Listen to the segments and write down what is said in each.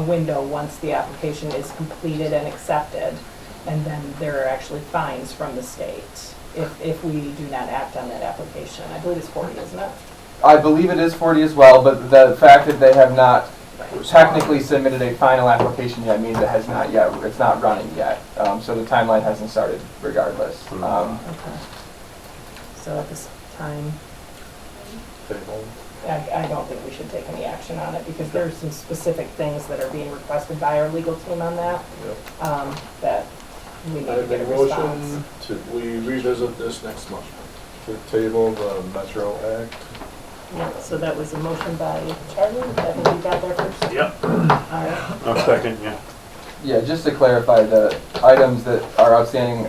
window once the application is completed and accepted. And then there are actually fines from the state if we do not act on that application. I believe it's 40, isn't it? I believe it is 40 as well, but the fact that they have not technically submitted a final application yet means it has not yet, it's not running yet. So the timeline hasn't started regardless. Okay. So at this time, I don't think we should take any action on it because there's some specific things that are being requested by our legal team on that, that we need I to have get a a response. motion to, we revisit this next month, to table the Metro Act. Yeah, so that was a motion by Charlie, I think you got there first? Yep. All right. I'll second, yeah. Yeah, just to clarify, the items that are outstanding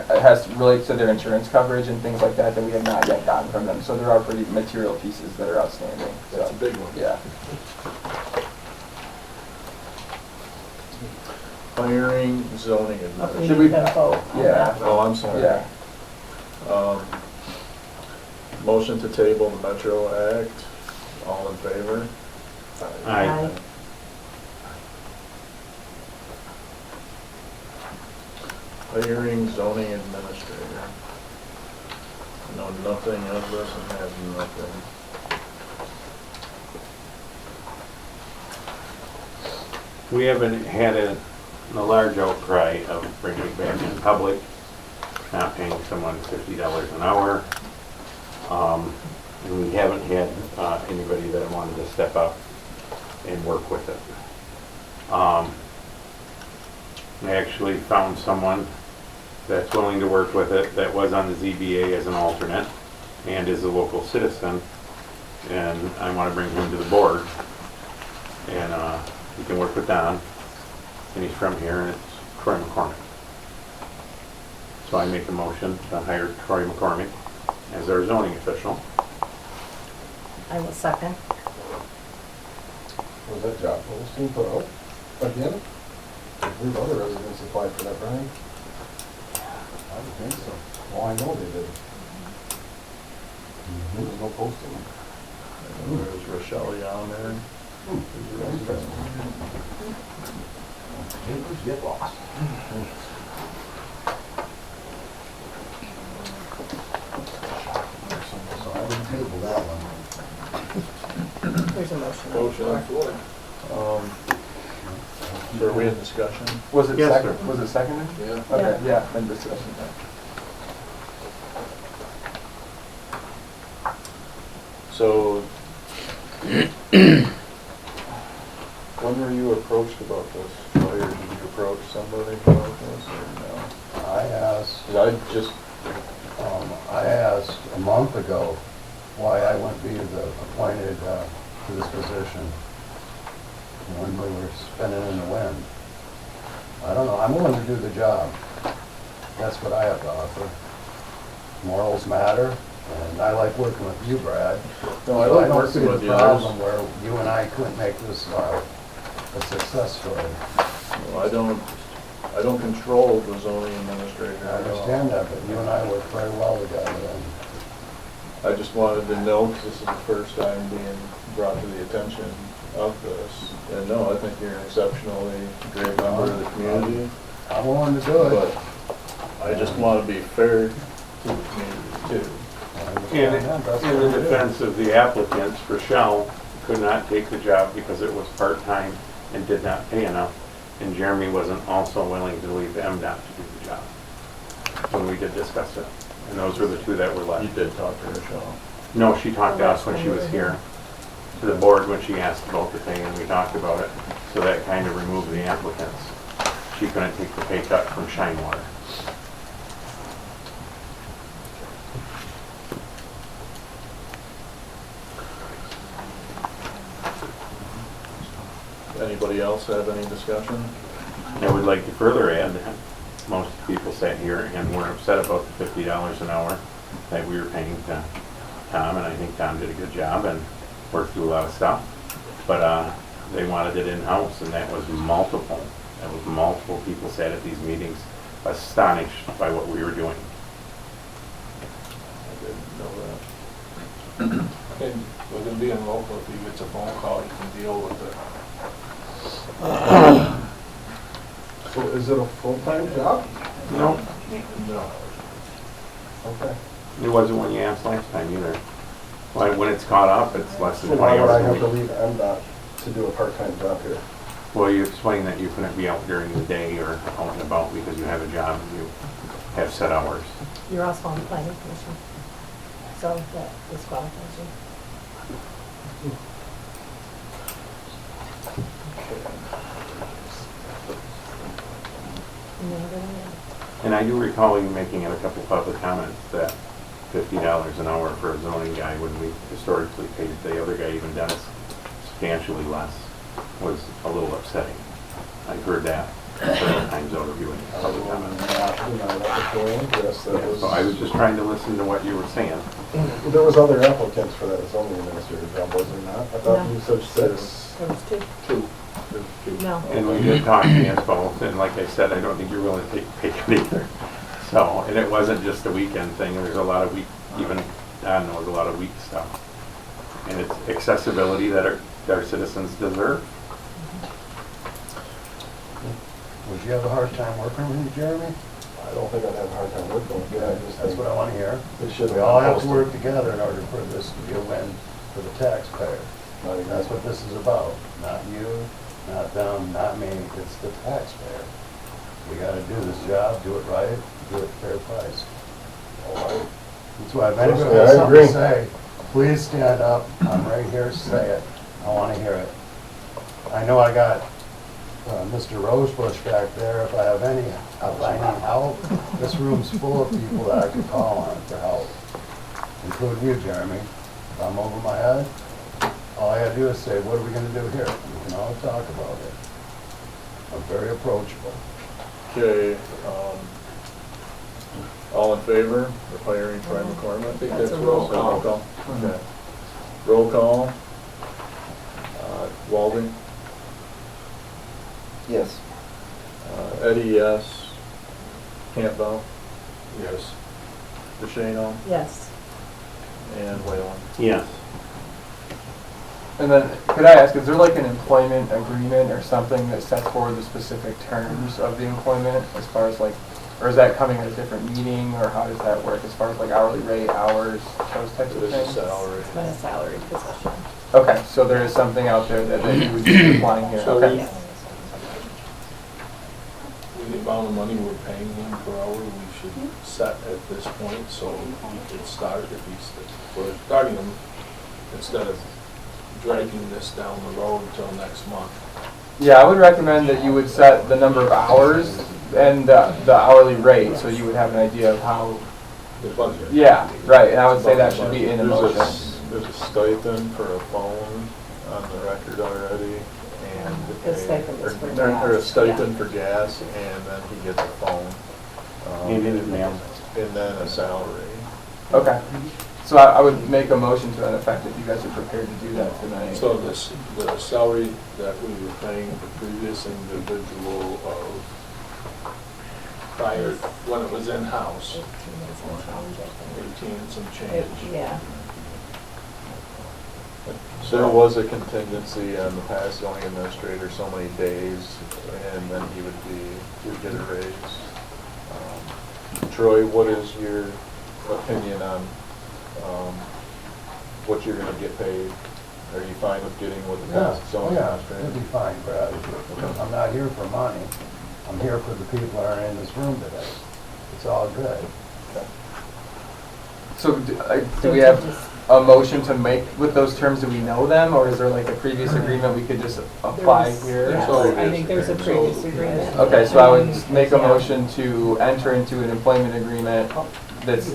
relates to their insurance coverage and things like that that we have not yet gotten from them. So there are pretty material pieces that are outstanding. That's a So, big one. yeah. Hiring, zoning, We administration. Should need we- to vote on Yeah. that. Oh, I'm sorry. Yeah. Motion to table the Metro Act. All in favor? Aye. Hiring, zoning administrator. Know nothing of this and have nothing. We haven't had a large outcry of bringing it back in public, not paying someone $50 an hour. And we haven't had anybody that wanted to step up and work with it. I actually found someone that's willing to work with it, that was on the ZBA as an alternate and is a local citizen. And I want to bring him to the board. And he can work with Don. And he's from here, and it's Troy McCormick. So I make a motion to hire Troy McCormick as our zoning official. I will second. Was that job posting put out again? I believe other residents applied for that, Brian? I would think so. Well, I know they did. There was no posting. There's Rochelle on there. Papers get lost. So I would table that one. There's a motion. Motion on the floor. So are we in discussion? Was it Yes, second? sir. Was it seconded? Yeah. Okay, yeah, then discussion. So, when were you approached about this? Or did you approach somebody about this or no? I asked, 'Cause I asked a month ago why I wouldn't be appointed to this position when we were spinning in the wind. I don't know, I'm willing to do the job. That's what I have to offer. Morals matter, and I like working with you, Brad. No, I So like don't working see the with you. problem where you and I couldn't make this a success story. I don't control the zoning administrator I at all. understand that, but you and I work very well together, and I just wanted to know, because this is the first time being brought to the attention of this. And no, I think you're an exceptionally great member of the community, I'm willing to do it. but I just want to be fair to the community too. I In understand that, that's what in we the do. defense of the applicants, Rochelle could not take the job because it was part-time and did not pay enough. And Jeremy wasn't also willing to leave MDOT to do the job when we did discuss it. And those were the two that were You left. did talk to Rochelle. No, she talked to us when she was here, to the board when she asked about the thing, and we talked about it. So that kind of removed the applicants. She couldn't take the pay cut from Shine Water. Anybody else have any discussion? I would like to further add that most people sat here and were upset about the $50 an hour that we were paying to Tom, and I think Tom did a good job and worked through a lot of stuff. But they wanted it in-house, and that was multiple. That was multiple people sat at these meetings astonished by what we were doing. I didn't know that. And with him being local, if he gets a phone call, you can deal with it. So is it a full-time job? No, No. Okay. it wasn't when you asked last time either. When it's caught up, it's less So than why 20 would I hours a have to week. leave MDOT to do a part-time job here? Well, you explained that you couldn't be out during the day or out and about because you have a job and you have set hours. You're also on the planning commission, so that disqualifies you. And then everything else. And I do recall you making in a couple public comments that $50 an hour for a zoning guy when we historically paid the other guy, even Dennis, substantially less, was a little upsetting. I heard that several times over viewing public comments. So I was just trying to listen to what you were saying. There was other applicants for that zoning administrator job, was there not? I thought No. you said 6. There was two. Two. There's two. No. And we did talk against both, and like I said, I don't think you're willing to take pay cut either. So, and it wasn't just a weekend thing, there's a lot of week, even Don knows a lot of week stuff. And it's accessibility that our citizens deserve. Would you have a hard time working with me, Jeremy? I don't think I'd have a hard time working with it. I just That's think what I want to hear. it should We all have to work together in order for this to be a win for the taxpayer. And that's what this is about. Not you, not them, not me. It's the taxpayer. We got to do this job, do it right, do it fair price. That's why if anybody Yeah, has I something agree. to say, please stand up. I'm right here, say it. I want to hear it. I know I got Mr. Rosebush back there. If I need help, this room's full of people that I could call on for help, including you, Jeremy. If I'm over my head, all I gotta do is say, what are we gonna do here? We can all talk about it. I'm very approachable. Okay, all in favor of hiring Troy McCormick? I think That's a what roll else, call. Okay. Roll call. Walden? Yes. Eddie, yes. Campbell? Yes. DeShano? Yes. And Whalen? Yes. And then, could I ask, is there like an employment agreement or something that sets forward the specific terms of the employment as far as like, or is that coming at a different meeting, or how does that work as far as like hourly rate, hours, those types It of is a things? salary. It's been a salaried position. Okay, so there is something out there that you would be applying here, So okay. Yes. With the amount of money we're paying him per hour, we should set at this point, so he could start if we're starting him, instead of dragging this down the road until next month. Yeah, I would recommend that you would set the number of hours and the hourly rate, so you would have an idea of how, The budget. yeah, right, and I would say that should be in a There's motion. There's a stipend for a phone on the record already, and The stipend is for or a gas, stipend for gas, and then he gets a phone. Maybe the mail. And then a salary. Okay, so I would make a motion to that effect if you guys are prepared to do that tonight. So the salary that we were paying the previous individual of prior, when it was in-house, 18 and some change. Yeah. There was a contingency on the past zoning administrator, so many days, and then he would get a raise. Troy, what is your opinion on what you're gonna get paid? Are you fine with getting with the Yeah, past oh zoning yeah, administrator? it'll be fine, Brad. I'm not here for money. I'm here for the people that are in this room today. It's all good. So do we have a motion to make with those terms? Do we know them, or is there like a previous agreement we could just apply There's- here? Yes, So- I think there's a previous agreement. Okay, so I would make a Yeah. motion to enter into an employment agreement that's,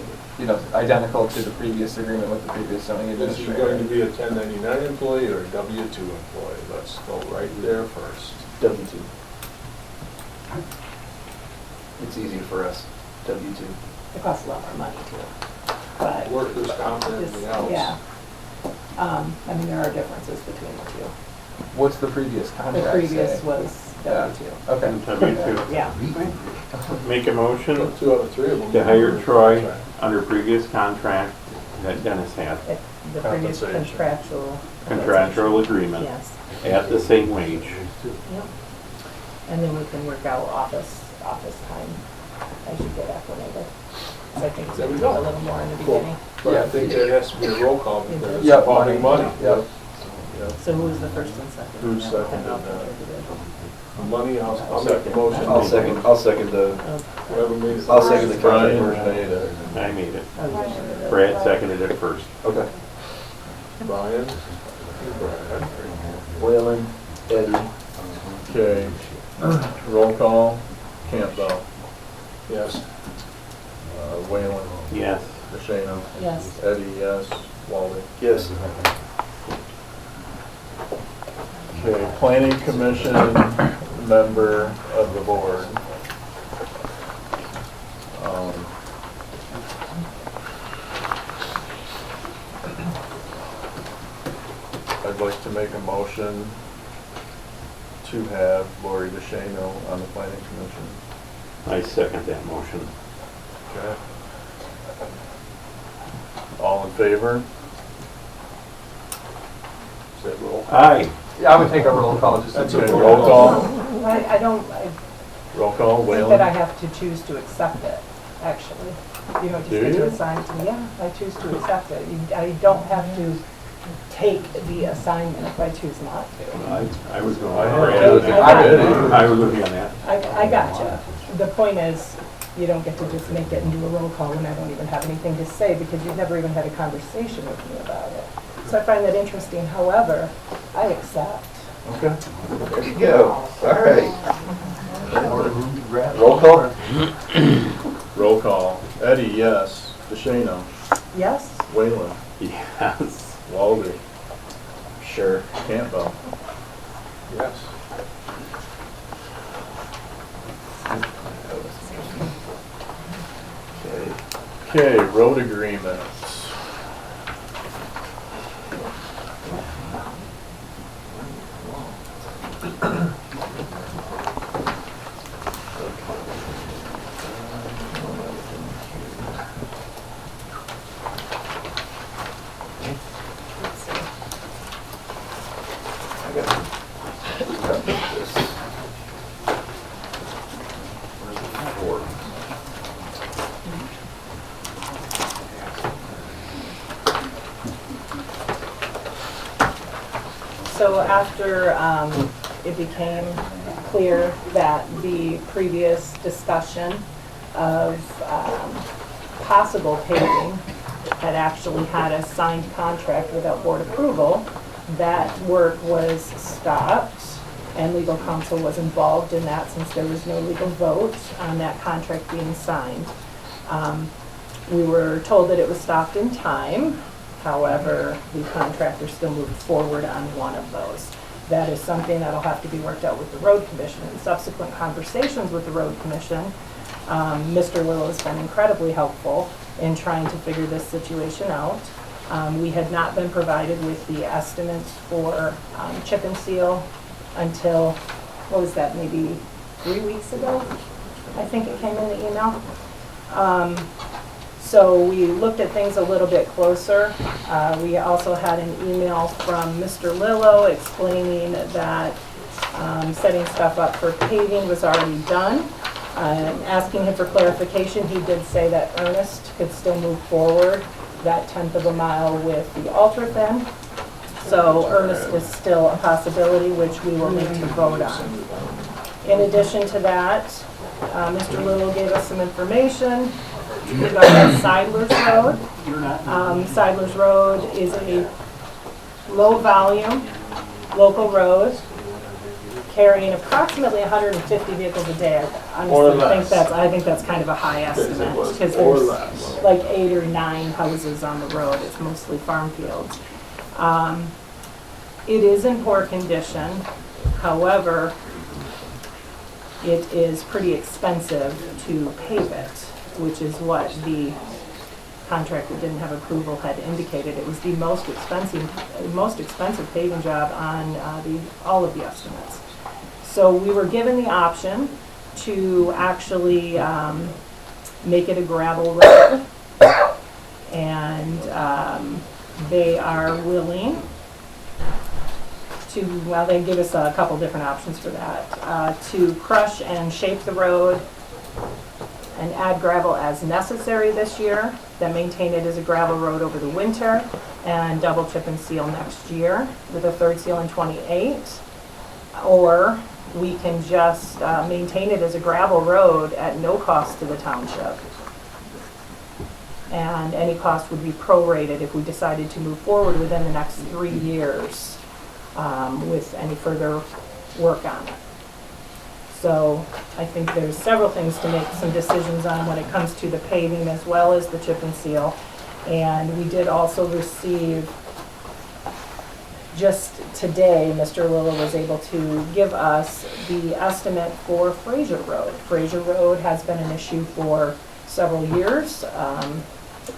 identical to the previous agreement with the previous zoning Is he going to administrator. be a 1099 employee or a W-2 employee? Let's go right there first. W-2. It's easier for us, W-2. It costs a lot more money too, but. Workers' comp and Just- everything else. Yeah. I mean, there are differences between the two. What's the previous The contract previous say? was W-2. Okay. W-2. Yeah. Make a motion So 2 out of 3 of them. to hire Troy under previous contract that Dennis had, The previous Compensation. contractual. agreement, Yes. at the same wage. Yep. And then we can work out office time as you get acclimated. So I think it's There we a go. little more in the Cool. beginning. But I think there has to be a roll call because it's Yep. involving money. Yep. So who was the first and second? Who seconded I'll that? take it. Money, I'll make the motion. I'll second the, Whoever made it. I'll second the contract Brian version. made it. I made it. Oh, you did it. Brad seconded it first. Okay. Brian. Brad. Whalen, Eddie, Okay, roll call, Campbell, Yes. Whalen, Yes. DeShano, Yes. Eddie, yes, Walden. yes. Okay, planning commission member of the board. I'd like to make a motion to have Lori DeShano on the planning commission. I second that motion. Okay. All in favor? Is that roll? Aye. Yeah, I would take a roll call just. That's Okay, a roll call, I don't, I roll call, think that I Whalen. have to choose to accept it, actually. You don't just Do get you? to assign it to me. Yeah, I choose to accept it. I don't have to take the assignment if I choose not to. I was going I with heard Brad. it. I was looking on that. I gotcha. The point is, you don't get to just make it and do a roll call when I don't even have anything to say because you've never even had a conversation with me about it. So I find that interesting. However, I accept. Okay. There you go. All right. Roll call? Roll call. Eddie, yes. DeShano, Yes? Whalen, Yes. Walden, Sure. Campbell. Yes. Okay. Okay, road agreements. I got this. Where's the board? So after it became clear that the previous discussion of possible paving had actually had a signed contract without board approval, that work was stopped, and legal counsel was involved in that since there was no legal vote on that contract being signed. We were told that it was stopped in time. However, the contractor still moved forward on one of those. That is something that'll have to be worked out with the road commission. In subsequent conversations with the road commission, Mr. Little has been incredibly helpful in trying to figure this situation out. We had not been provided with the estimates for chip and seal until, what was that, maybe 3 weeks ago? I think it came in the email. So we looked at things a little bit closer. We also had an email from Mr. Lillo explaining that setting stuff up for paving was already done. Asking him for clarification, he did say that Ernest could still move forward that 1/10 of a mile with the ultra-thin. So Ernest is still a possibility, which we will need to vote on. In addition to that, Mr. Little gave us some information regarding Seidler's Road. Seidler's Road is a low-volume local road carrying approximately 150 vehicles a day. I Or honestly less. I think that's kind of a high estimate because Or there's less. like 8 or 9 houses on the road. It's mostly farm fields. It is in poor condition. However, it is pretty expensive to pave it, which is what the contract that didn't have approval had indicated. It was the most expensive paving job on all of the estimates. So we were given the option to actually make it a gravel road. And they are willing well, they give us a couple different options for that. To crush and shape the road and add gravel as necessary this year, then maintain it as a gravel road over the winter, and double chip and seal next year with a third seal in '28. Or we can just maintain it as a gravel road at no cost to the township. And any cost would be prorated if we decided to move forward within the next 3 years with any further work on it. So I think there's several things to make some decisions on when it comes to the paving as well as the chip and seal. And we did also receive, just today, Mr. Lilla was able to give us the estimate for Fraser Road. Fraser Road has been an issue for several years. I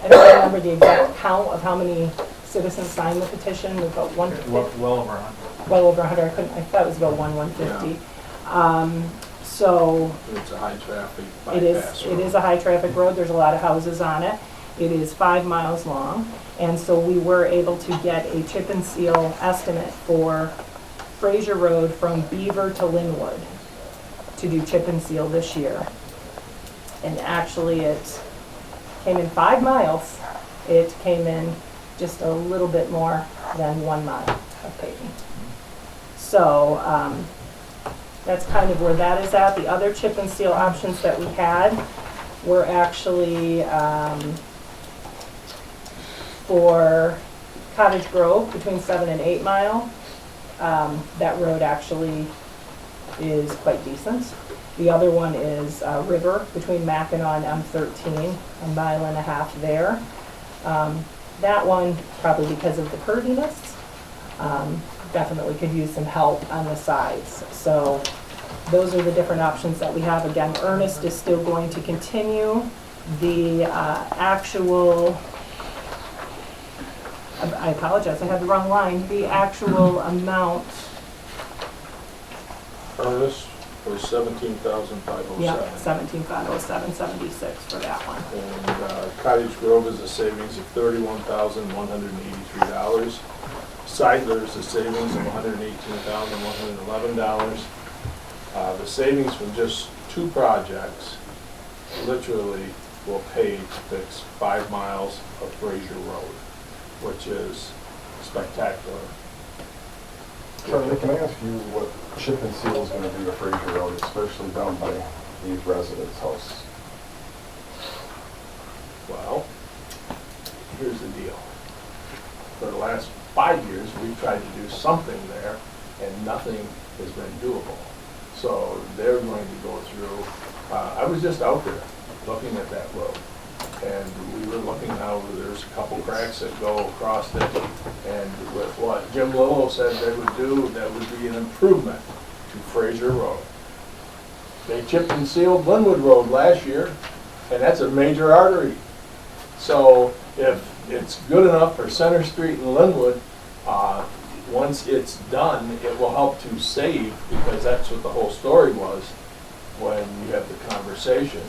don't remember the exact count of how many citizens signed the petition, about one. Well over 100. Well over 100, I thought it was about 150. So It's a high traffic it bypass. is a high traffic road, there's a lot of houses on it. It is 5 miles long, and so we were able to get a chip and seal estimate for Fraser Road from Beaver to Linwood to do chip and seal this year. And actually it came in 5 miles, it came in just a little bit more than 1 mile of paving. So that's kind of where that is at. The other chip and seal options that we had were actually for Cottage Grove between 7 and 8 mile. That road actually is quite decent. The other one is River between Mackinac and M13, 1.5 miles there. That one, probably because of the curviness, definitely could use some help on the sides. So those are the different options that we have. Again, Ernest is still going to continue the actual, I apologize, I had the wrong line, the actual amount. Ernest was 17,507. Yeah, 17,507.76 for that one. And Cottage Grove is a savings of $31,183. Seidler is a savings of $118,111. The savings from just 2 projects literally will pay to fix 5 miles of Fraser Road, which is spectacular. Charlie, can I ask you what chip and seal is going to do to Fraser Road, especially down by these residents' house? Well, here's the deal. For the last 5 years, we've tried to do something there, and nothing has been doable. So they're going to go through, I was just out there looking at that road, and we were looking how there's a couple cracks that go across it, and with what Jim Lillo said they would do, that would be an improvement to Fraser Road. They chipped and sealed Linwood Road last year, and that's a major artery. So if it's good enough for Center Street and Linwood, once it's done, it will help to save, because that's what the whole story was when you have the conversation.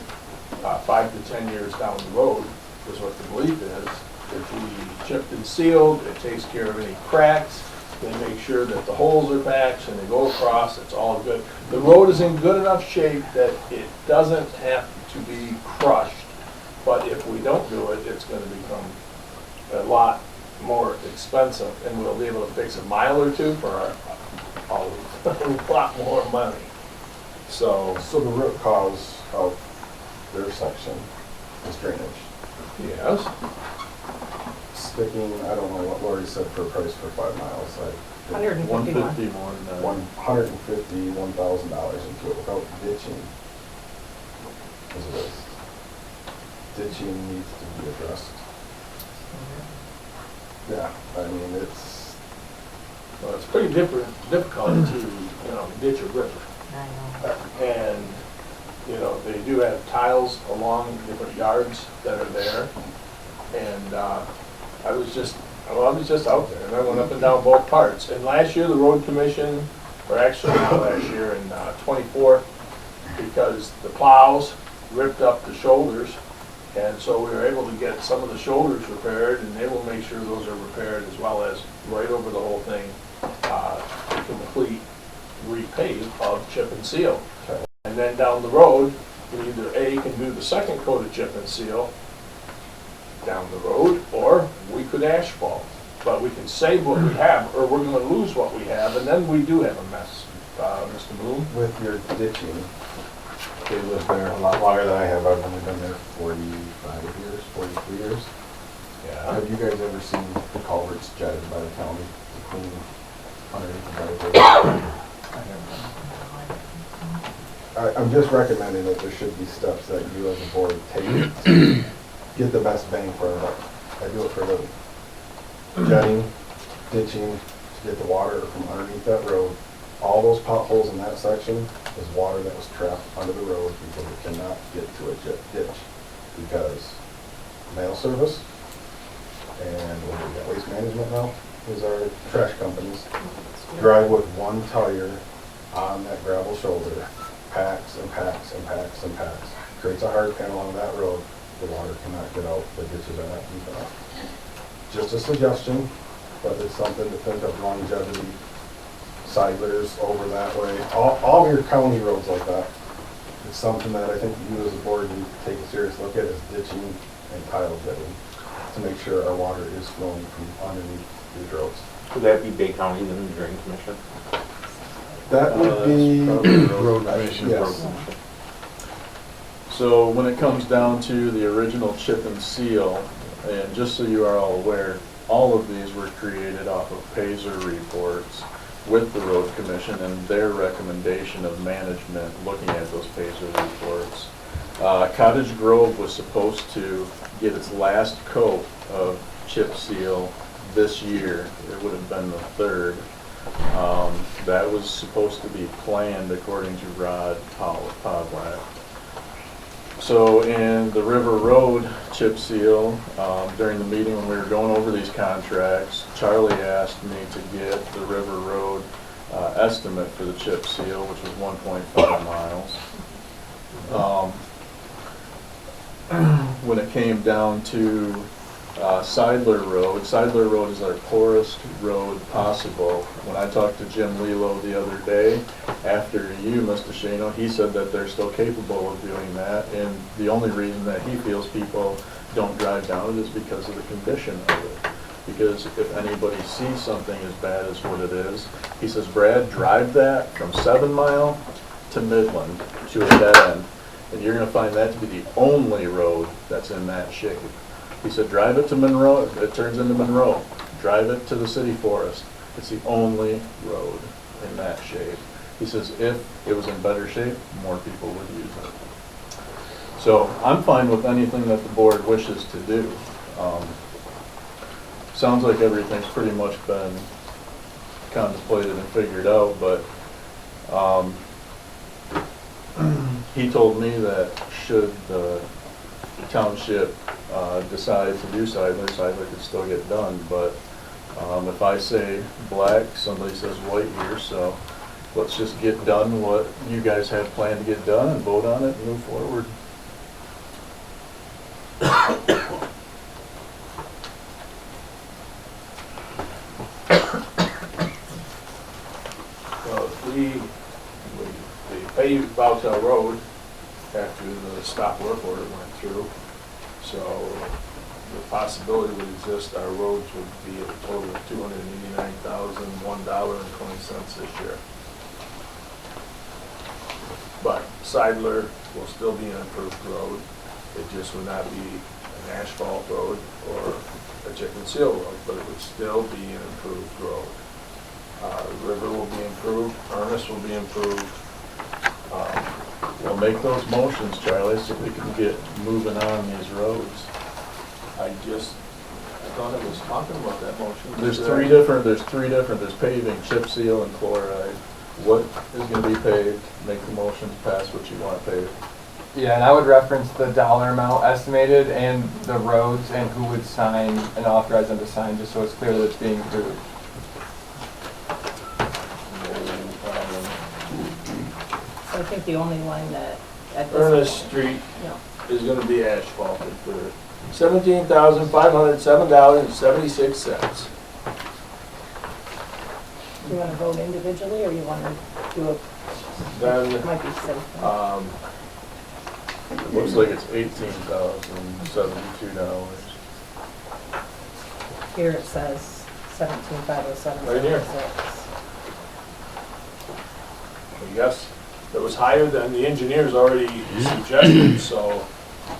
5 to 10 years down the road is what the belief is. If we chipped and sealed, it takes care of any cracks. They make sure that the holes are patched and they go across, it's all good. The road is in good enough shape that it doesn't have to be crushed. But if we don't do it, it's going to become a lot more expensive, and we'll be able to fix a mile or two for a lot more money. So So the root cause of their section is drainage. yes, Sticking, I don't know what Lori said for a price for 5 miles. 151. 150 more than that. $151,000 into it without ditching. As it is. Ditching needs to be addressed. Yeah, I mean, it's, Well, it's pretty difficult to, ditch a river. And, they do have tiles along different yards that are there. And I was just out there, and I went up and down both parts. And last year, the road commission, or actually not last year, in '24, because the plows ripped up the shoulders, and so we were able to get some of the shoulders repaired, and they will make sure those are repaired, as well as right over the whole thing, complete repave of chip and seal. Okay. And then down the road, we either A, can do the second coat of chip and seal down the road, or we could asphalt. But we can save what we have, or we're gonna lose what we have, and then we do have a mess. Mr. Bloom? With your ditching, they lived there a lot longer than I have. I've only been there 45 years, 43 years. Yeah. Have you guys ever seen the culverts jetted by the county to clean underneath the driveway? I'm just recommending that there should be steps that you as a board take to get the best bang for our buck. I do it for a living. Jetting, ditching, to get the water from underneath that road. All those potholes in that section is water that was trapped under the road because it cannot get to a ditch. Because mail service and what do we got, Waste Management now, is our trash companies, drive with one tire on that gravel shoulder, packs and packs and packs and packs. Creates a hard panel on that road, the water cannot get out, the ditches are not deep enough. Just a suggestion, but it's something to think of longevity. Sidlers over that way, all of your county roads like that. It's something that I think you as a board need to take a serious look at is ditching and tile jetting to make sure our water is flowing from underneath these roads. Would that be Bay County then, the Drain Commission? That would be, Road Commission. yes. So when it comes down to the original chip and seal, and just so you are all aware, all of these were created off of Pazer reports with the road commission and their recommendation of management looking at those Pazer reports. Cottage Grove was supposed to get its last coat of chip seal this year. It would have been the third. That was supposed to be planned according to Rod Podlack. So in the River Road chip seal, during the meeting when we were going over these contracts, Charlie asked me to get the River Road estimate for the chip seal, which was 1.5 miles. When it came down to Seidler Road is our poorest road possible. When I talked to Jim Lelo the other day, after you, Mr. Shano, he said that they're still capable of doing that, and the only reason that he feels people don't drive down it is because of the condition of it. Because if anybody sees something as bad as what it is, he says, Brad, drive that from 7 Mile to Midland to a dead end, and you're gonna find that to be the only road that's in that shape. He said, drive it to Monroe, it turns into Monroe. Drive it to the city forest. It's the only road in that shape. He says, if it was in better shape, more people would use it. So I'm fine with anything that the board wishes to do. Sounds like everything's pretty much been contemplated and figured out, but he told me that should the township decide to do Seidler could still get done, but if I say black, somebody says white here, so let's just get done what you guys have planned to get done and vote on it and move forward. Well, we paved Bowtel Road after the stop work order went through. So the possibility would exist our roads would be a total of $289,001.20 this year. But Seidler will still be an improved road. It just would not be an asphalt road or a chip and seal road, but it would still be an improved road. The river will be improved, Ernest will be improved. We'll make those motions, Charlie, so we can get moving on these roads. I thought I was talking about that motion. There's three different, there's paving, chip seal, and chloride. What is gonna be paved? Make the motion to pass what you want paved. Yeah, and I would reference the dollar amount estimated and the roads and who would sign and authorize them to sign, just so it's clear that it's being approved. So I think the only one that at this Ernest point- Street No. is gonna be asphalted for $17,507.76. Do you want to vote individually, or you want to do a, Then, it might be safe. it looks like it's $18,072. Here it says 17,507. Right here. Yes, it was higher than the engineers already suggested, so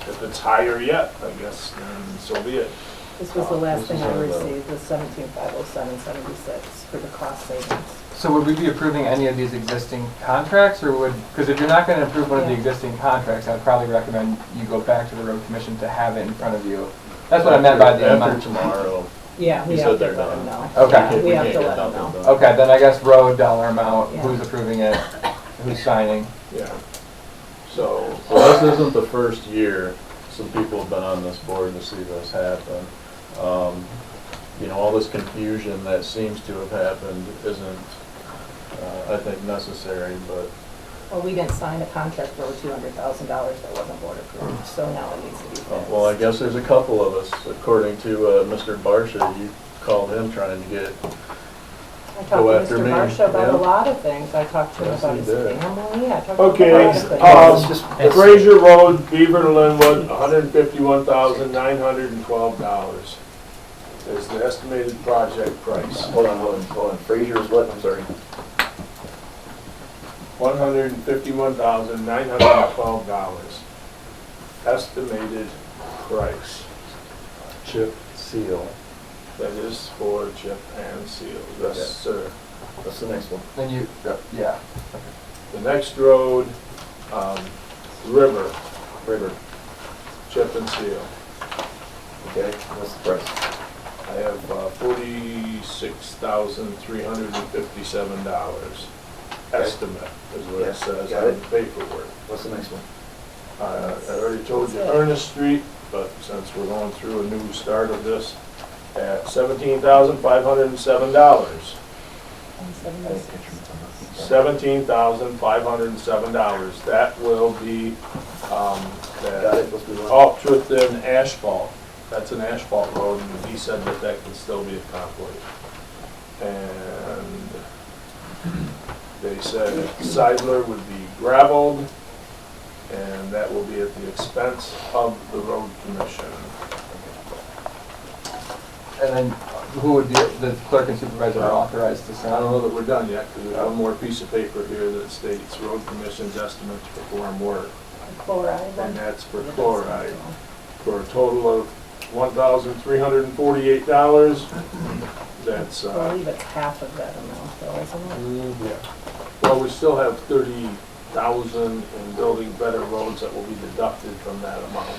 if it's higher yet, I guess, then so be it. This was the last This thing is I on the- received, was 17,507.76 for the cost savings. So would we be approving any of these existing contracts, or would, because if you're not gonna approve one of the Yeah. existing contracts, I'd probably recommend you go back to the road commission to have it in front of you. That's what I meant by the After amount. tomorrow. Yeah, He we said have to they're let them done. know. Okay. We have can't to get let them nothing know. done. Okay, then I guess road dollar amount, Yeah. who's approving it, who's signing. Yeah. So, Well, this isn't the first year some people have been on this board to see this happen. You know, all this confusion that seems to have happened isn't, I think, necessary, but Well, we didn't sign a contract for over $200,000 that wasn't board approved, so now it needs to be fixed. well, I guess there's a couple of us, according to Mr. Barsha, you called him trying to get, I go talked to after Mr. me, Barsha about yeah. a lot of things. I talked to him Yes, about he his did. family, I talked to him about a okay, lot of things. Fraser Road, Beaver to Linwood, $151,912 is the estimated project price. Hold on. Fraser's what, I'm sorry. $151,912 estimated price. chip seal. That is for chip and seal, yes, Okay. sir. What's the next one? Then you, yeah. The next road, River, River. chip and seal. Okay, what's the price? I have $46,357 estimate is what Yeah, it says got on it. the paperwork. What's the next one? I already told you Ernest Street, but since we're going through a new start of this, at $17,507. $17,507. That will be, Got that it, let's move on. Altruton asphalt. That's an asphalt road, and he said that that can still be accomplished. And they said Seidler would be gravelled, and that will be at the expense of the road commission. And then who would be, the clerk and supervisor are authorized to I sign? don't know that we're done yet, because there's one more piece of paper here that states road commission's estimate to perform work, Chloride. and that's for chloride, for a total of $1,348. That's, I believe it's half of that amount though, isn't it? yeah. Well, we still have 30,000 in building better roads that will be deducted from that amount.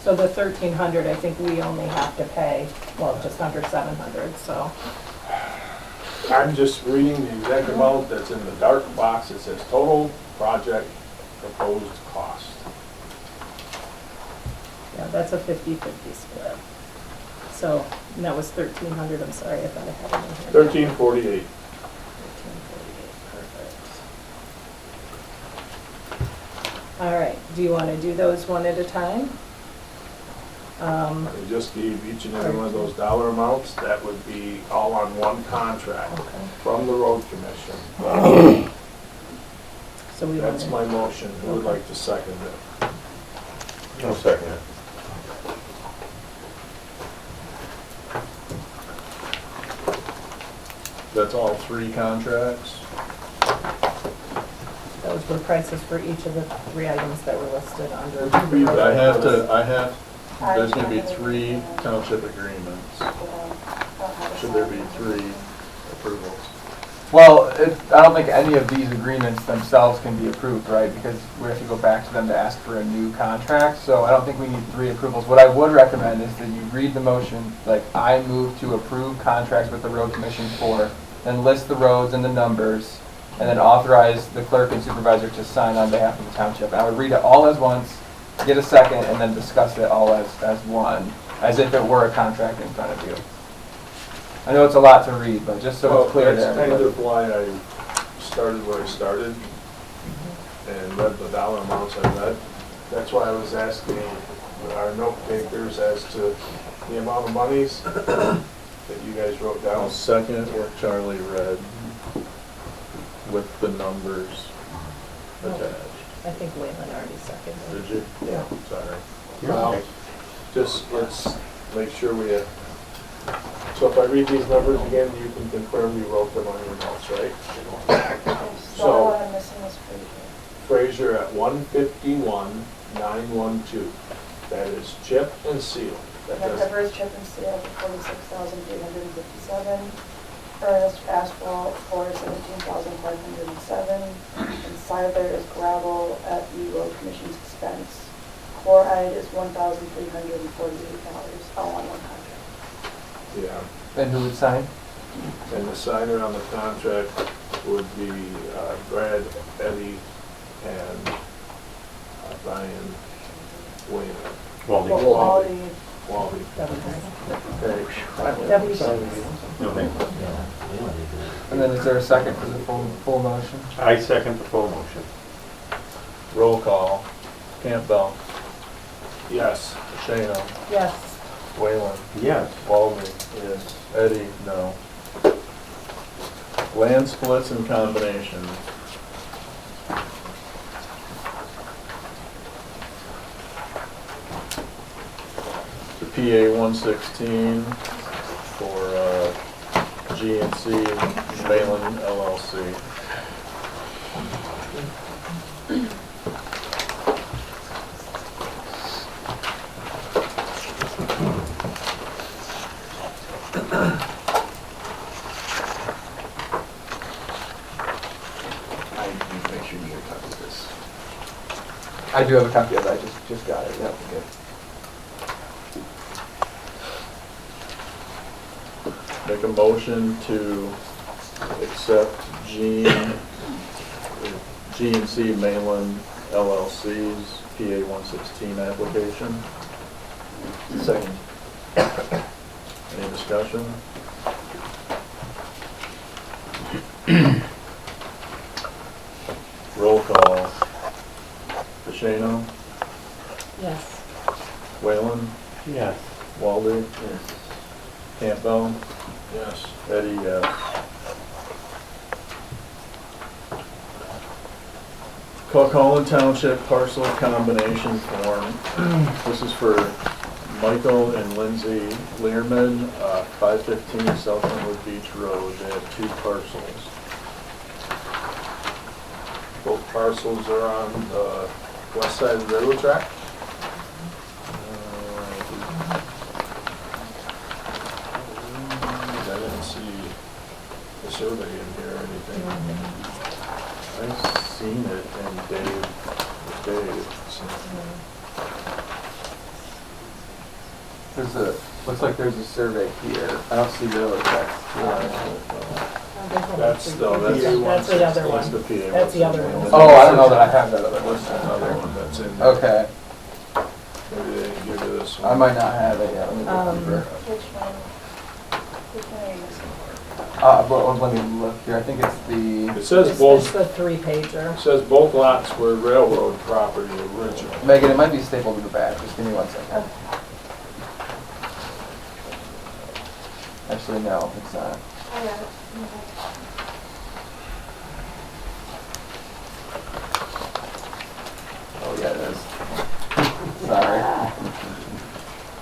So the 1,300, I think we only have to pay, well, just under 700, so. I'm just reading the exact amount that's in the dark box. It says total project proposed cost. Yeah, that's a 50-50 split. So, and that was 1,300, I'm sorry, I thought I had it in here. 1348. 1348, perfect. All right, do you want to do those one at a time? I just gave each and every one of those dollar amounts. That would be all on one contract Okay. from the road commission. So we want That's to, my motion. Who would like to second it? I'll second it. That's all three contracts? those were prices for each of the 3 items that were listed under. But there's gonna be 3 township agreements. Should there be 3 approvals? Well, I don't think any of these agreements themselves can be approved, right? Because we have to go back to them to ask for a new contract, so I don't think we need 3 approvals. What I would recommend is that you read the motion, like, I move to approve contracts with the road commission for, then list the roads and the numbers, and then authorize the clerk and supervisor to sign on behalf of the township. I would read it all as once, get a second, and then discuss it all as one, as if it were a contract in front of you. I know it's a lot to read, but just so it's clear That's there. kind of why I started where I started and read the dollar amounts I read. That's why I was asking our note takers as to the amount of monies that you guys wrote I'll down. second what Charlie read. with the numbers attached. I think Wayland already seconded. Did you? Yeah. Sorry. Well, just, let's make sure we have, so if I read these numbers again, you can confirm you wrote them on your notes, right? So what I'm missing is Fraser. Fraser at 151,912. That is chip and seal. That The does, Peppers chip and seal for 46,357. Ernest asphalt for 17,507. And Siler is gravel at the road commission's expense. Chloride is $1,348, all on one contract. yeah. And who would sign? And the signer on the contract would be Brad, Eddie, and Brian Wayne. Well, Quality, Wally. W. Okay. W. And then is there a second for the full motion? I second the full motion. Roll call. Campbell. Yes. Shane. Yes. Whalen. Yes. Walden. Yes. Eddie, no. Land splits and combinations. The PA 116 for GNC Malin LLC. I need to make sure you get a copy of this. I do have a copy of it, I just got it, yep. Okay. Make a motion to accept GNC Malin LLC's PA 116 application. Second. Any discussion? Roll call. DeShano, Yes. Whalen, Yes. Walden, Yes. Campbell, Yes. Eddie, yes. Culholland Township parcel combination form. This is for Michael and Lindsay Learman, 515 South Linwood Beach Road. They have 2 parcels. Both parcels are on the west side of the railroad track. I didn't see the survey in here or anything. I've seen it in Dave. There's a, looks like there's a survey here. I don't see railroad tracks. That's the other That's the other That's one. the PA. That's the other one. Oh, I don't know that I have that other one. That's another one that's in there. Okay, Maybe they didn't give you this one. I might not have it yet, let me look over. which one are you missing? But let me look here, I think it's the, It says It's both, the 3-pager. it says both lots were railroad property originally. Megan, it might be stapled to the back, just give me 1 second. Actually, no, it's not. I got it. Oh, yeah, it is. Sorry.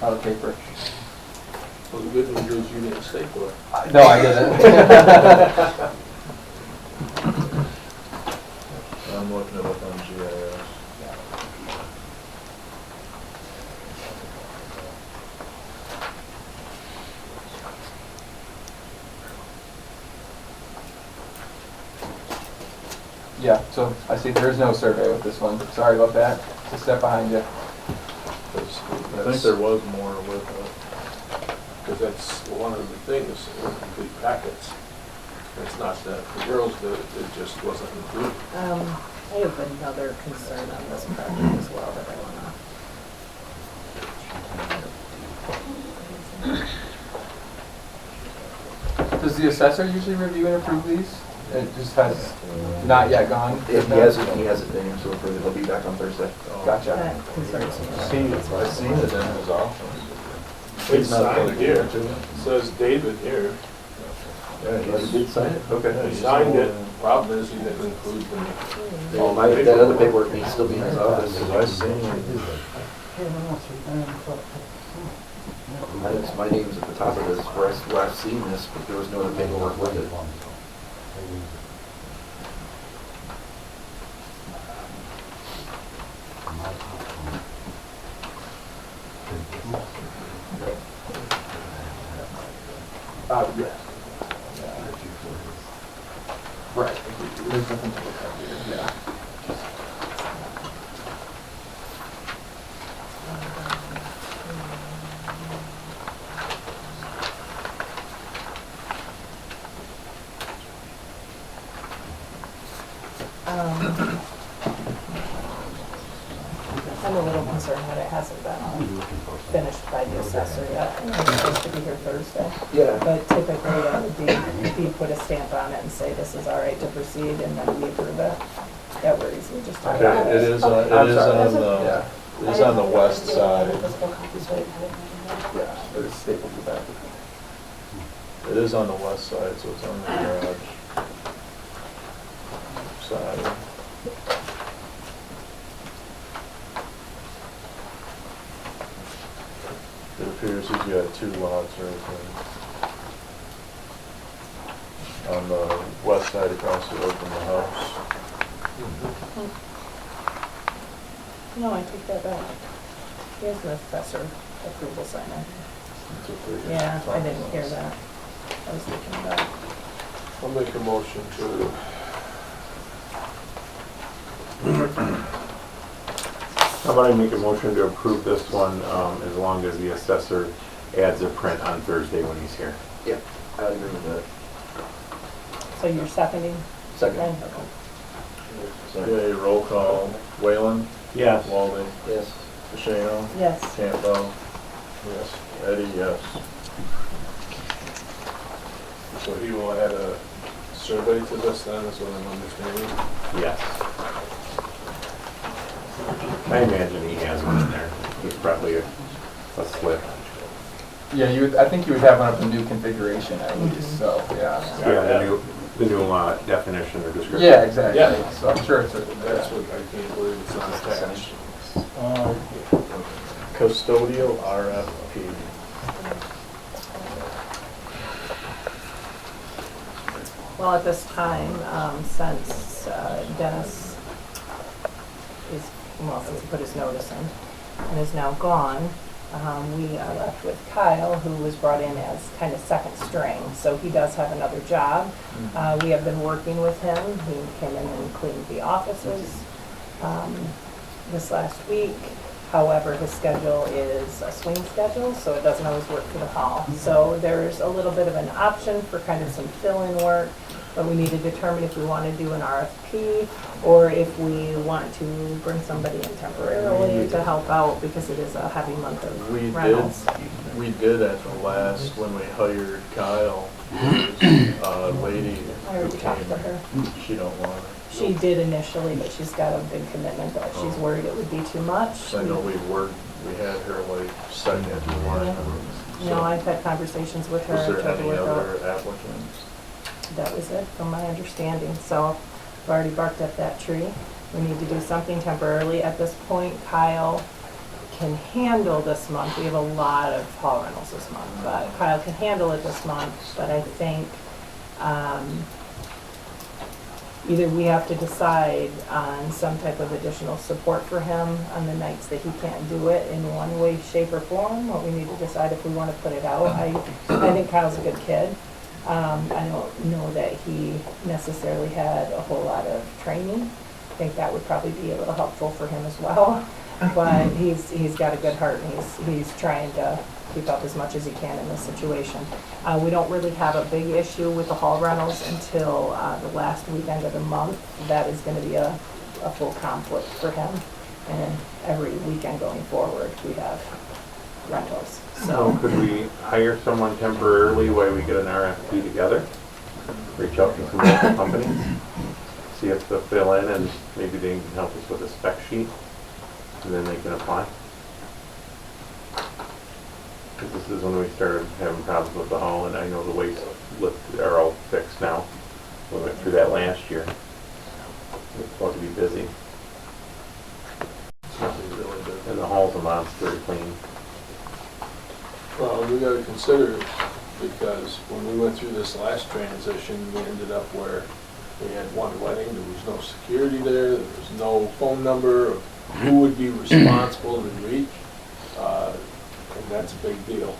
Out of paper. Well, the good news is you didn't staple it. No, I didn't. I'm looking it up on GIS. Yeah, so I see there is no survey with this one. Sorry about that. Just a step behind you. I think there was more with it. Because that's one of the things, incomplete packets. It's not that the girls did it, it just wasn't included. I have another concern on this project as well that I wanna. Does the assessor usually review and approve these? It just has not yet gone? If he hasn't been, so he'll be back on Thursday. Gotcha. That concerns me. I've seen it in his office. It's signed here, it says David here. Yeah, He did sign it? Okay. He signed it problem is he didn't include the. Well, that other paperwork needs to still be in his office. Because I seen, My name's at the top of this, where I've seen this, but there was no other paperwork with it. Yeah. Right. There's nothing to look at here. Yeah. I'm a little concerned that it hasn't been finished by the assessor yet. It's supposed to be here Thursday. Yeah. But typically, that would be, put a stamp on it and say, this is all right to proceed, and then we approve it. That worries me just a okay, little. it is on, I'm sorry. the, it is on the west side. Yeah, there's staples to that. It is on the west side, so it's on the garage side. It appears he's got 2 lots right there. On the west side across the road from the house. No, I take that back. He has an assessor approval signer. It's a pretty- Yeah, I didn't hear that. I was looking at that. I'll make a motion to, How about I make a motion to approve this one, as long as the assessor adds a print on Thursday when he's here? Yeah, I would agree with that. So you're seconding? Second. Okay. Okay, roll call. Whalen? Yes. Walden? Yes. Pashano? Yes. Campbell? Yes. Eddie, yes. so he will add a survey to this then, is what I'm understanding. Yes. I imagine he has one in there. It's probably a slip. Yeah, I think you would have one of the new configuration at least, so, yeah. Yeah, the new definition or description. Yeah, exactly. Yeah. So I'm sure it's, That's what I can't believe it's not attached. Custodial RFP. Well, at this time, since Dennis is, well, since he put his notice in and is now gone, we are left with Kyle, who was brought in as kind of second string. So he does have another job. We have been working with him. He came in and cleaned the offices this last week. However, his schedule is a swing schedule, so it doesn't always work for the hall. So there's a little bit of an option for kind of some fill-in work, but we need to determine if we want to do an RFP or if we want to bring somebody in temporarily to help out because it is a heavy month of rentals. We did at the last, when we hired Kyle, a lady I who already talked to came, her. she don't want it. She did initially, but she's got a big commitment that she's worried it would be too much. I know we had her like second in line. No, I've had conversations with her. Was there tried to any work out. other applicants? That was it, from my understanding. So I've already barked up that tree. We need to do something temporarily. At this point, Kyle can handle this month. We have a lot of hall rentals this month, but Kyle can handle it this month. But I think either we have to decide on some type of additional support for him on the nights that he can't do it in one way, shape, or form, or we need to decide if we want to put it out. I think Kyle's a good kid. I don't know that he necessarily had a whole lot of training. I think that would probably be a little helpful for him as well. But he's got a good heart and he's trying to keep up as much as he can in this situation. We don't really have a big issue with the hall rentals until the last weekend of the month. That is going to be a full conflict for him. And every weekend going forward, we have rentals. So could we hire someone temporarily while we get an RFP together? Reach out to some local companies, see if they'll fill in and maybe they can help us with a spec sheet and then they can apply. Because this is when we started having problems with the hall and I know the waste lift are all fixed now. We went through that last year. It's supposed to be busy, Something really big. and the hall's a monster to clean. Well, we gotta consider, because when we went through this last transition, we ended up where we had one wedding, there was no security there was no phone number of who would be responsible to reach, and that's a big deal.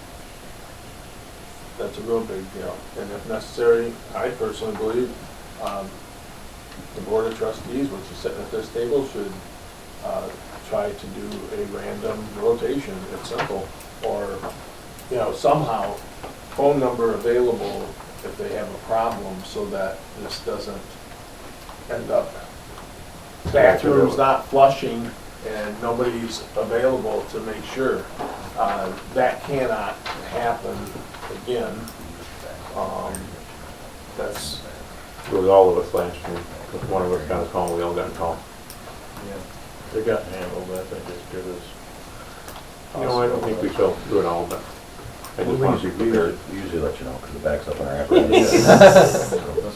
That's a real big deal, and if necessary, I personally believe, the Board of Trustees, which is sitting at this table, should, try to do a random rotation, it's simple, or, you know, somehow, phone number available if they have a problem, so that this doesn't end up bathrooms not flushing and nobody's available to make sure. That cannot happen again. That's, It was all of us last year. If one of us got a call, we all got a call. Yeah, it got handled, I think, as good as. No, I don't think we shall do it all, but I just want to be prepared. We usually let you know, because it backs up on our apparatus. That's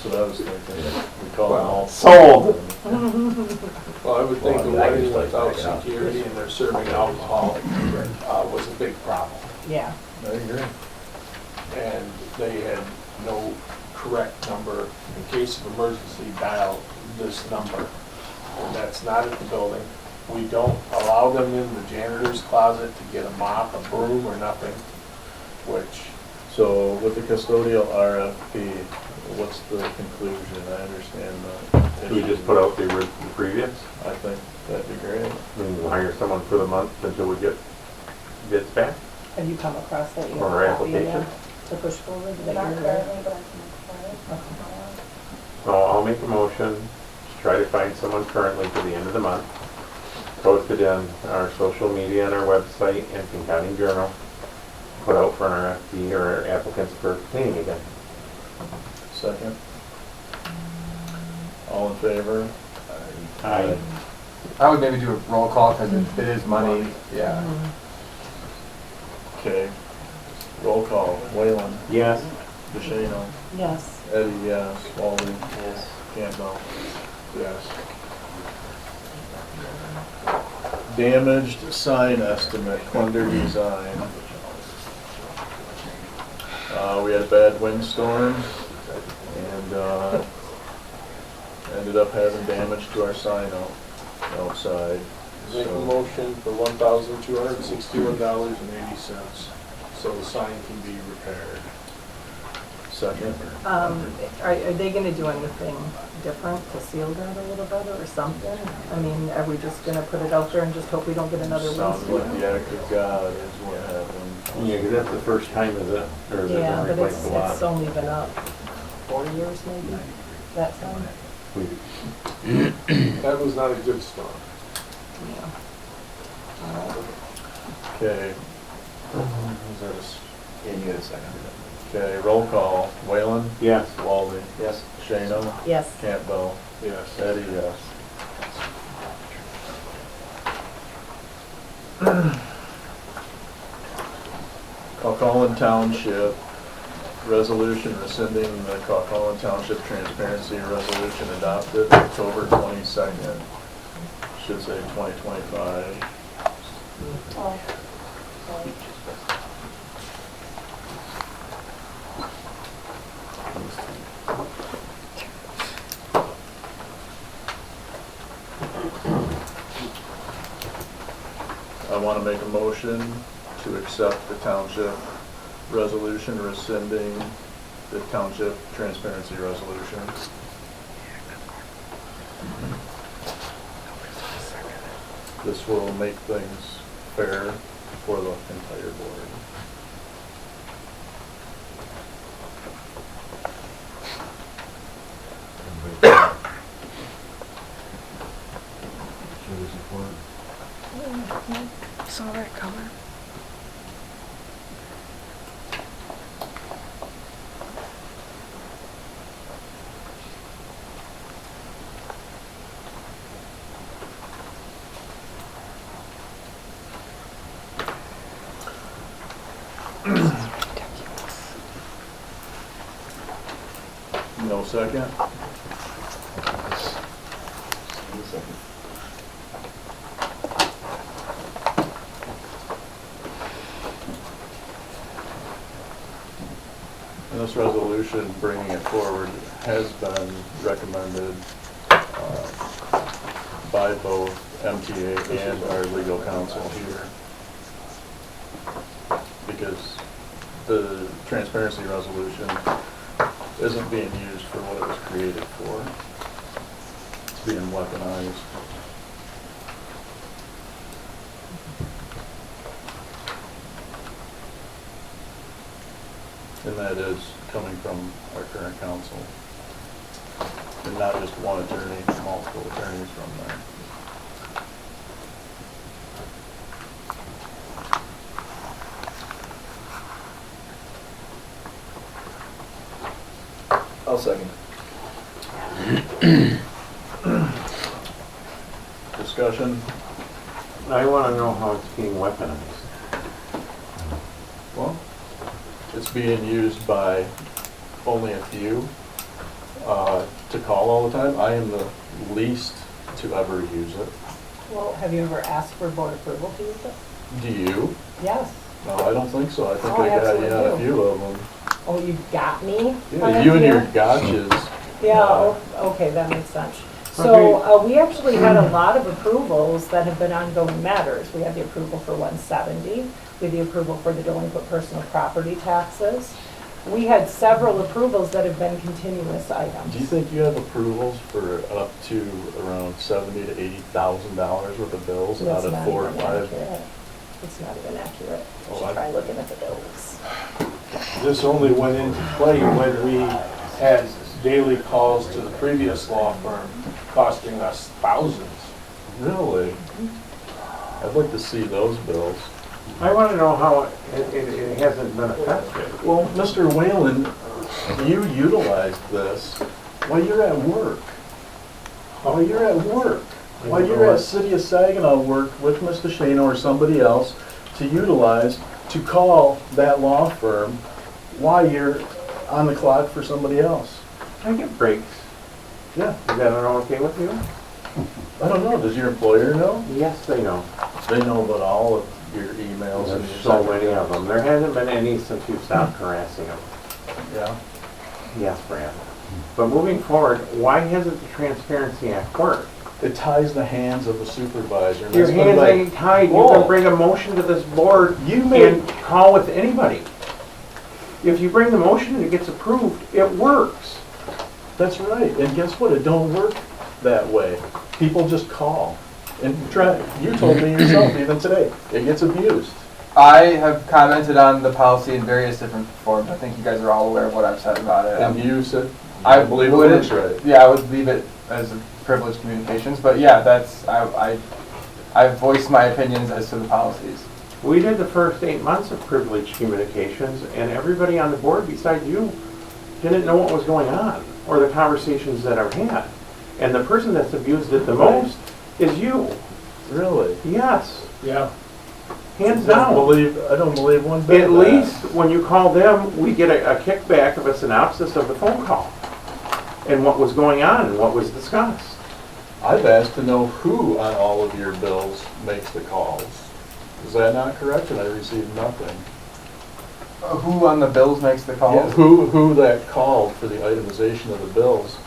what I was thinking. We call them all. Sold! well, I would think the Well, I wedding just like without backing up. security and they're serving alcohol was a big problem. Yeah. I agree. And they had no correct number, in case of emergency, dial this number. And that's not at the building. We don't allow them in the janitor's closet to get a mop, a broom, or nothing, which, So with the custodial RFP, what's the conclusion? I understand that. Should we just put out the previous I think that'd be great. and hire someone for the month until we get bids back? Have you come across that? You Or have a copy of application? that to push forward? That Not you're aware of? currently, but I can apply it. So I'll make a motion to try to find someone currently to the end of the month. Post it in our social media and our website, Enfield County Journal. Put out for an RFP or applicants for cleaning again. Second. All in favor? Aye. I would maybe do a roll call because it is money. Yeah. Okay. Roll call. Whalen. Yes. DeShano. Yes. Eddie, yes. Walden. Yes. Campbell. yes. Damaged sign estimate, Clunder Design. We had a bad windstorm and ended up having damage to our sign outside. Make a So, motion for $1,261.80, so the sign can be repaired. second. Are they gonna do anything different to seal that a little better or something? I mean, are we just gonna put it out there and just hope we don't get another Sounds like windstorm? the act of God is what happened. Yeah, because that's the first time, is it? Or is it Yeah, been but replaced a lot? it's only been up 4 years maybe, that time. That was not a good storm. Yeah. All right. Okay. And you had a second. Okay, roll call. Whalen? Yes. Walden? Yes. Shano? Yes. Campbell? Yes. Eddie, yes. Calhoun Township resolution rescinding the Calhoun Township transparency resolution adopted October 22nd. Should say 2025. Oh, sorry. I want to make a motion to accept the township resolution rescinding the township transparency resolution. This will make things fair for the entire board. Saw that coming. No second? this resolution, bringing it forward, has been recommended by both MTA and our legal counsel here. Because the transparency resolution isn't being used for what it was created for. It's being weaponized. And that is coming from our current council. And not just one attorney, multiple attorneys from there. I'll second. Discussion? I want to know how it's being weaponized. Well, it's being used by only a few to call all the time. I am the least to ever use it. Well, have you ever asked for board approval to use it? Do you? Yes. No, I don't think so. I think Oh, I got absolutely you on a do. few of them. Oh, you got me? Yeah, you and your gotchas. Yeah, okay, that makes sense. So we actually had a lot of approvals that have been ongoing matters. We had the approval for 170, we had the approval for the delinquent personal property taxes. We had several approvals that have been continuous items. Do you think you have approvals for up to around $70,000 to $80,000 worth of bills out That's of not 4 or even 5? accurate. It's not even accurate. You Oh, should I- try looking at the bills. This only went into play when we had daily calls to the previous law firm costing us thousands. Really? I'd like to see those bills. I want to know how it hasn't been affected. Well, Mr. Whalen, you utilized this while you're at work. While you're at work. While you're at City of Saginaw work with Mr. Shane or somebody else to utilize to call that law firm while you're on the clock for somebody else. I get breaks. Yeah, Is that okay with you? I don't know. Does your employer know? Yes, they know. They know about all of your emails and There's your so many of them. There hasn't been any since you stopped harassing them. Yeah. Yes, Brad. But moving forward, why hasn't the Transparency Act worked? It ties the hands of the supervisor. and Your that's been hands like- ain't tied. You Whoa. can bring a motion to this board You made, and call with anybody. If you bring the motion and it gets approved, it works. that's right. And guess what? It don't work that way. People just call. And try, you told me yourself even today, it gets abused. I have commented on the policy in various different forms. I think you guys are all aware of what I've said about it. And you said, I I believe it wouldn't- works right. Yeah, I would leave it as a privileged communications, but yeah, that's, I've voiced my opinions as to the policies. We did the first 8 months of privileged communications, and everybody on the board besides you didn't know what was going on, or the conversations that are had. And the person that's abused it the most is you. Really? Yes, Yeah. hands I don't down. believe one bit At of that. least when you call them, we get a kickback of a synopsis of the phone call and what was going on and what was discussed. I've asked to know who on all of your bills makes the calls. Is that not correct? And I received nothing. Who on the bills makes the Yeah, calls? who that called for the itemization of the bills,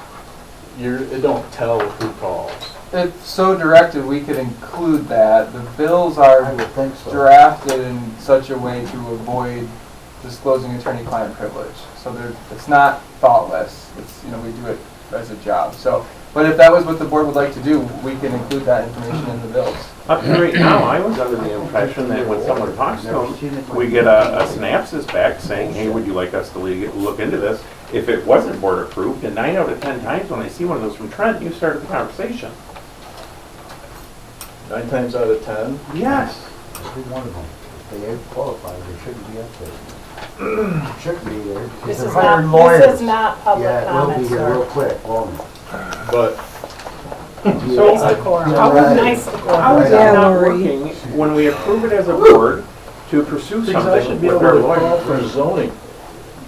it don't tell who calls. It's so directed, we could include that. The bills are I would think so. drafted in such a way to avoid disclosing attorney-client privilege. So it's not thoughtless. It's, we do it as a job. So, but if that was what the board would like to do, we can include that information in the bills. Up to right now, I was under the impression that when someone talks to them, we get a synopsis back saying, hey, would you like us to look into this? If it wasn't board approved, and 9 out of 10 times when I see one of those from Trent, you started the conversation. 9 times out of 10, Yes. Every one of them. If they ain't qualified, they shouldn't be up there. Shouldn't be there. because This they're is hiring not, lawyers. this is not public Yeah, it will comment, be here real sir. quick, won't it? but So, Nice decorum. how Right. Nice how decorum. is Yeah, that not Lori. working when we approve it as a board to pursue because I should something be with able our to call lawyers? for zoning.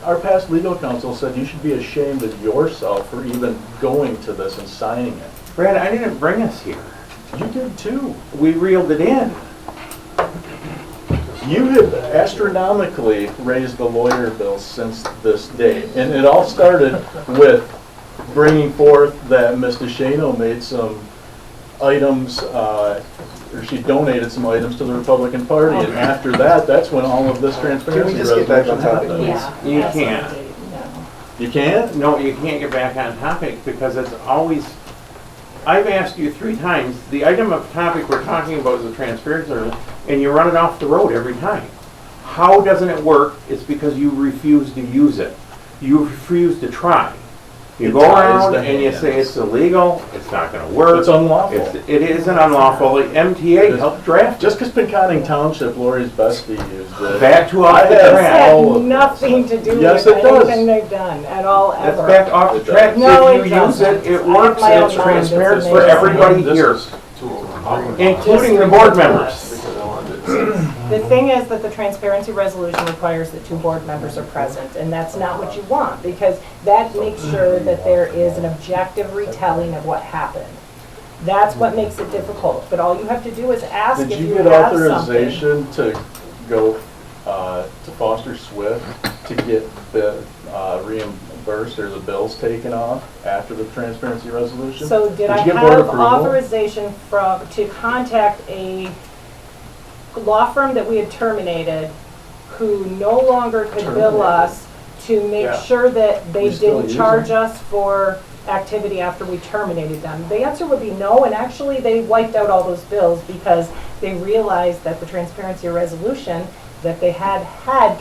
Our past legal counsel said you should be ashamed of yourself for even going to this and signing it. Brad, I didn't bring us here. You did too. We reeled it in. You have astronomically raised the lawyer bills since this day. And it all started with bringing forth that Ms. DeShano made some items, or she donated some items to the Republican Party. And after that, that's when all of this transparency just get back on resolution topic, happened. Yeah. You that's can't. what they- no. You can't? No, you can't get back on topic because it's always, I've asked you 3 times, the item of topic we're talking about is the transparency, and you run it off the road every time. How doesn't it work? It's because you refuse to use it. You refuse to try. You It go ties around the and you say hands. it's illegal, it's not gonna work. It's unlawful. It isn't unlawful. The MTA helped draft it. Just because Pinconning Township, Lori's Bestie used it. Back to off I the have This track. had all of nothing to do with Yes, it does. anything they've done at all, That's ever. back off the It track. does. No, If it you use doesn't. it, it I have works my and own it's mind, it's transparent for amazing. everybody This here, is including the board members. The thing is that the transparency resolution requires that 2 board members are present, and that's not what you want, because that makes sure that there is an objective retelling of what happened. That's what makes it difficult, but all you have to do is ask Did if you you get have something. authorization to go to Foster Swift to get the reimbursed or the bills taken off after the transparency resolution? So did I you get board have approval? authorization to contact a law firm that we had terminated who no longer could bill Terminated. us to make Yeah. sure that they We still didn't use charge them? us for activity after we terminated them? The answer would be no, and actually they wiped out all those bills because they realized that the transparency resolution that they had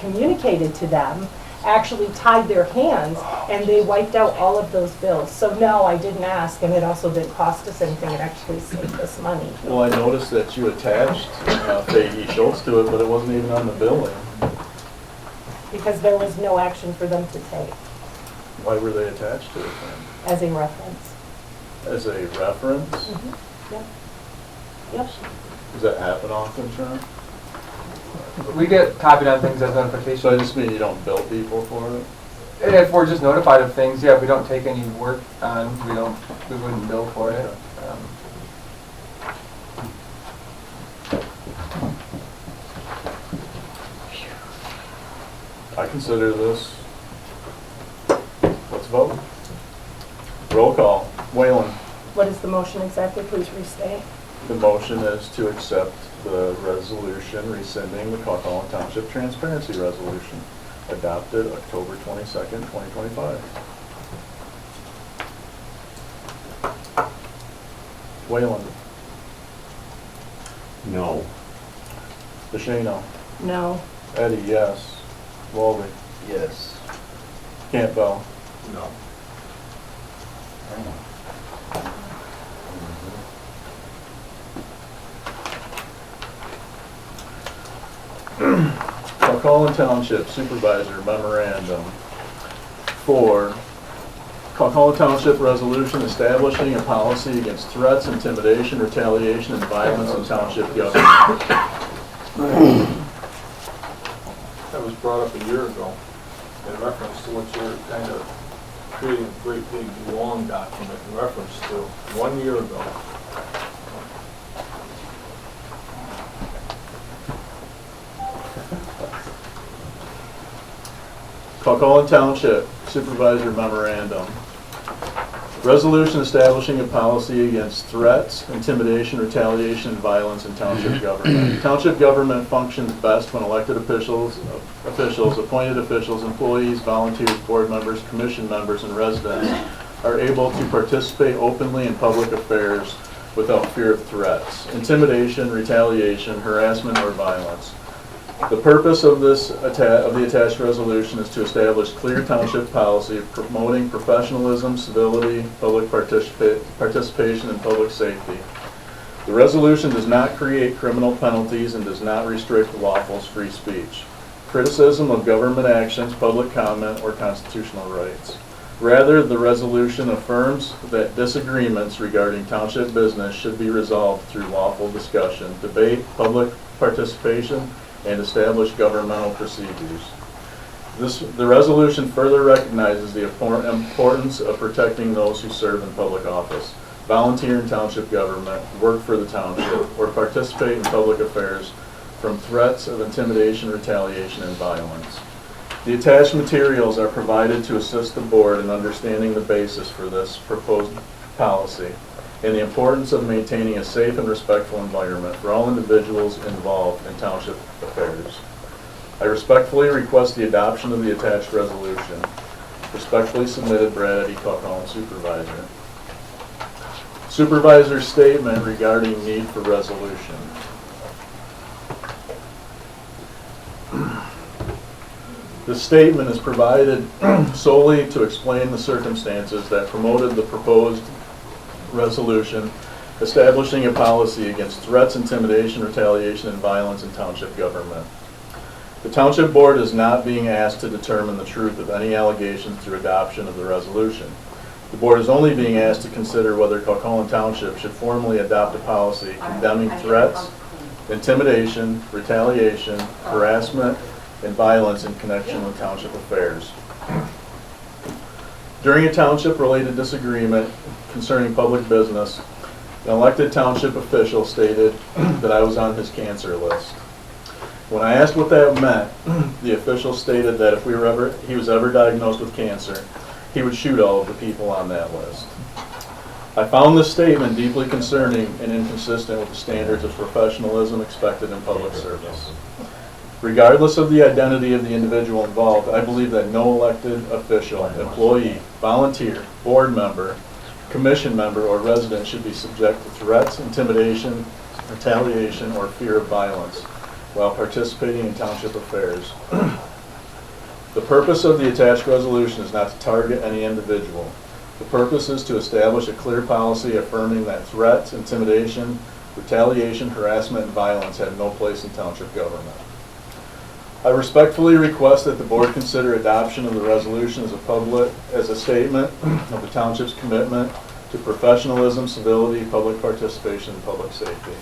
communicated to them actually tied their hands, and they wiped out all of those bills. So no, I didn't ask, and it also didn't cost us anything, it actually saved us money. Well, I noticed that you attached Fahey Schultz to it, but it wasn't even on the billing. Because there was no action for them to take Why were they attached to it then? as a reference. As a reference? Yep. Yep. Does that happen often, Sean? We get copied on things as So I notifications. just mean you don't bill people for it? And if we're just notified of things, yeah, we don't take any work on, we wouldn't bill for it. I consider this, let's vote. Roll call. Whalen, What is the motion exactly? Please restate. the motion is to accept the resolution rescinding the Cawthorn Township Transparency Resolution adopted October 22nd, 2025. Whalen, No. DeShano, No. Eddie, yes. Walby, Yes. Campbell, No. Calhoun Township Supervisor Memorandum for Calhoun Township Resolution establishing a policy against threats, intimidation, retaliation, and violence in township government. That was brought up a year ago in reference to what you're kind of creating a great big long document in reference to 1 year ago. Calhoun Township Supervisor Memorandum. Resolution establishing a policy against threats, intimidation, retaliation, and violence in township government. Township government functions best when elected officials, appointed officials, employees, volunteers, board members, commission members, and residents are able to participate openly in public affairs without fear of threats, intimidation, retaliation, harassment, or violence. The purpose of the attached resolution is to establish clear township policy promoting professionalism, civility, public participation, and public safety. The resolution does not create criminal penalties and does not restrict lawful free speech, criticism of government actions, public comment, or constitutional rights. Rather, the resolution affirms that disagreements regarding township business should be resolved through lawful discussion, debate, public participation, and establish governmental procedures. The resolution further recognizes the importance of protecting those who serve in public office, volunteer in township government, work for the township, or participate in public affairs from threats of intimidation, retaliation, and violence. The attached materials are provided to assist the board in understanding the basis for this proposed policy and the importance of maintaining a safe and respectful environment for all individuals involved in township affairs. I respectfully request the adoption of the attached resolution. Respectfully submitted, Brad Eddie Calhoun, Supervisor. Supervisor's statement regarding need for resolution. The statement is provided solely to explain the circumstances that promoted the proposed resolution establishing a policy against threats, intimidation, retaliation, and violence in township government. The Township Board is not being asked to determine the truth of any allegations through adoption of the resolution. The Board is only being asked to consider whether Calhoun Township should formally adopt a policy condemning threats, intimidation, retaliation, harassment, and violence in connection with township affairs. During a township-related disagreement concerning public business, an elected township official stated that I was on his cancer list. When I asked what that meant, the official stated that if he was ever diagnosed with cancer, he would shoot all of the people on that list. I found this statement deeply concerning and inconsistent with the standards of professionalism expected in public service. Regardless of the identity of the individual involved, I believe that no elected official, employee, volunteer, board member, commission member, or resident should be subject to threats, intimidation, retaliation, or fear of violence while participating in township affairs. The purpose of the attached resolution is not to target any individual. The purpose is to establish a clear policy affirming that threats, intimidation, retaliation, harassment, and violence have no place in township government. I respectfully request that the board consider adoption of the resolution as a statement of the township's commitment to professionalism, civility, public participation, and public safety.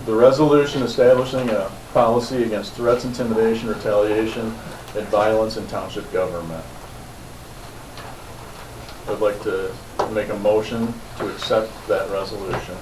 The resolution establishing a policy against threats, intimidation, retaliation, and violence in township government. I'd like to make a motion to accept that resolution.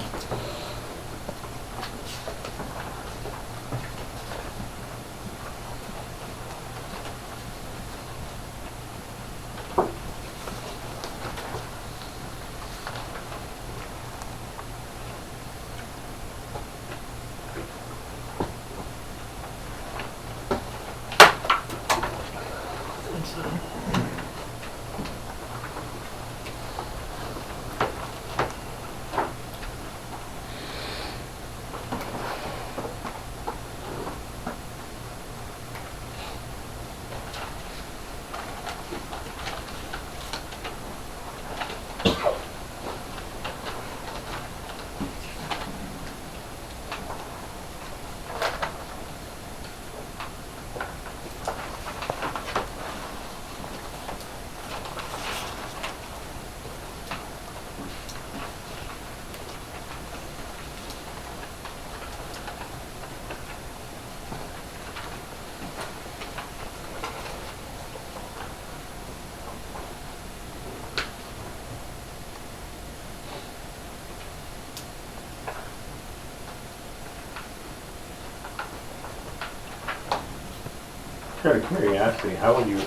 Out of curiosity, how would you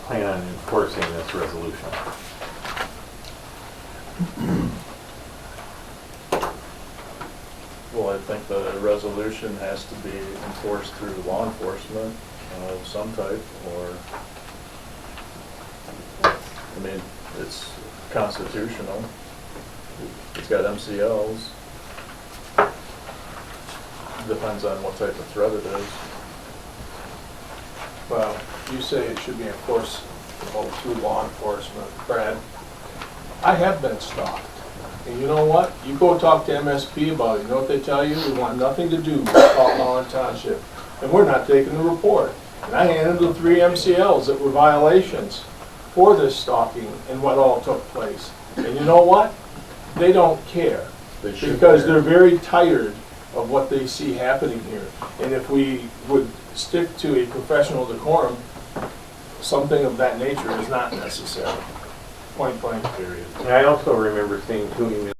plan on enforcing this resolution? Well, I think the resolution has to be enforced through law enforcement of some type, or, I mean, it's constitutional. It's got MCLs. Depends on what type of threat it is. Well, you say it should be enforced through law enforcement. Brad, I have been stalked. And you know what? You go talk to MSP about it. You know what they tell you? We want nothing to do with Calhoun Township. And we're not taking the report. And I handed the 3 MCLs that were violations for this stalking and what all took place. And you know what? They don't care. Because they're very tired of what they see happening here. And if we would stick to a professional decorum, something of that nature is not necessary. Point blank, period. And I also remember seeing 2 emails